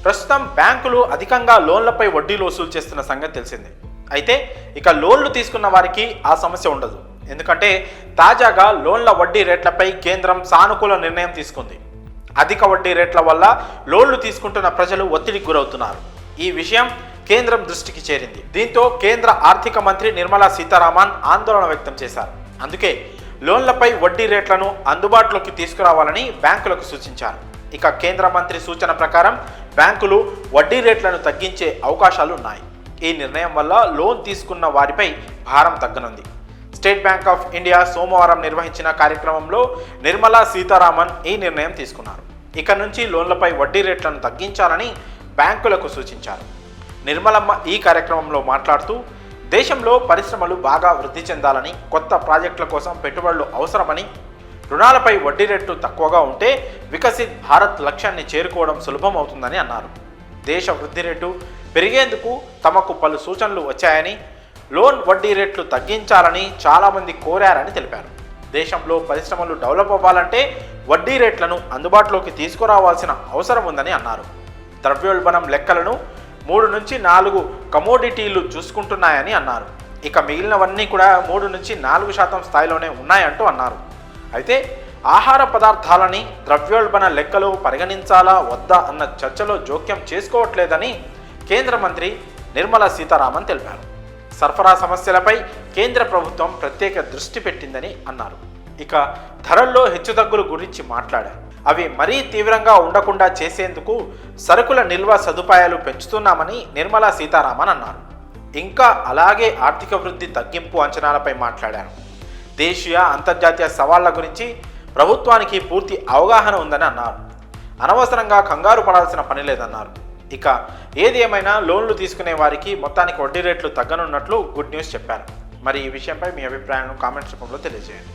ప్రస్తుతం బ్యాంకులు అధికంగా లోన్లపై వడ్డీలు వసూలు చేస్తున్న సంగతి తెలిసిందే. అయితే ఇక లోన్లు తీసుకున్న వారికి ఆ సమస్య ఉండదు. ఎందుకంటే తాజాగా లోన్ల వడ్డీ రేట్లపై కేంద్రం సానుకూల నిర్ణయం తీసుకుంది. అధిక వడ్డీ రేట్ల వల్ల లోన్లు తీసుకుంటున్న ప్రజలు ఒత్తిడికి గురవుతున్నారు. ఈ విషయం కేంద్రం దృష్టికి చేరింది. దీంతో కేంద్ర ఆర్థిక మంత్రి నిర్మలా సీతారామన్ ఆందోళన వ్యక్తం చేశారు. అందుకే లోన్లపై వడ్డీ రేట్లను అందుబాటులోకి తీసుకురావాలని బ్యాంకులకు సూచించారు. ఇక కేంద్ర మంత్రి సూచన ప్రకారం బ్యాంకులు వడ్డీ రేట్లను తగ్గించే అవకాశాలు ఉన్నాయి. ఈ నిర్ణయం వల్ల లోన్ తీసుకున్న వారిపై భారం తగ్గనుంది. స్టేట్ బ్యాంక్ ఆఫ్ ఇండియా సోమవారం నిర్వహించిన కార్యక్రమంలో నిర్మలా సీతారామన్ ఈ నిర్ణయం తీసుకున్నారు. ఇక నుంచి లోన్లపై వడ్డీ రేట్లను తగ్గించాలని బ్యాంకులకు సూచించారు. నిర్మలమ్మ ఈ కార్యక్రమంలో మాట్లాడుతూ దేశంలో పరిశ్రమలు బాగా వృద్ధి చెందాలని, కొత్త ప్రాజెక్టుల కోసం పెట్టుబడులు అవసరమని, రుణాలపై వడ్డీ రేట్లు తక్కువగా ఉంటే వికసిత్ భారత్ లక్ష్యాన్ని చేరుకోవడం సులభం అవుతుందని అన్నారు. దేశ వృద్ధి రేటు పెరిగేందుకు తమకు పలు సూచనలు వచ్చాయని, లోన్ వడ్డీ రేట్లు తగ్గించాలని చాలామంది కోరారని తెలిపారు. దేశంలో పరిశ్రమలు డెవలప్ అవ్వాలంటే వడ్డీ రేట్లను అందుబాటులోకి తీసుకురావాల్సిన అవసరం ఉందని అన్నారు. ద్రవ్యోల్బణం లెక్కలను 3 నుంచి 4 కమోడిటీలు చూసుకుంటున్నాయని అన్నారు. ఇక మిగిలినవన్నీ కూడా 3 నుంచి 4% స్థాయిలోనే ఉన్నాయంటూ అన్నారు. అయితే ఆహార పదార్థాలని ద్రవ్యోల్బణ లెక్కలు పరిగణించాలా వద్దా అన్న చర్చలో జోక్యం చేసుకోవట్లేదని కేంద్ర మంత్రి నిర్మలా సీతారామన్ తెలిపారు. సరఫరా సమస్యలపై కేంద్ర ప్రభుత్వం ప్రత్యేక దృష్టి పెట్టిందని అన్నారు. ఇక ధరల్లో హెచ్చుతగ్గుల గురించి మాట్లాడారు. అవి మరీ తీవ్రంగా ఉండకుండా చేసేందుకు సరుకుల నిల్వ సదుపాయాలు పెంచుతున్నామని నిర్మలా సీతారామన్ అన్నారు. ఇంకా అలాగే ఆర్థిక వృద్ధి తగ్గింపు అంచనాలపై మాట్లాడారు. దేశీయ అంతర్జాతీయ సవాళ్ల గురించి ప్రభుత్వానికి పూర్తి అవగాహన ఉందని అన్నారు. అనవసరంగా కంగారు పడాల్సిన పని లేదన్నారు. ఇక ఏది ఏమైనా లోన్లు తీసుకునే వారికి మొత్తానికి వడ్డీ రేట్లు తగ్గనున్నట్లు గుడ్ న్యూస్ చెప్పారు. మరి ఈ విషయంపై మీ అభిప్రాయాలను కామెంట్స్ రూపంలో తెలియజేయండి.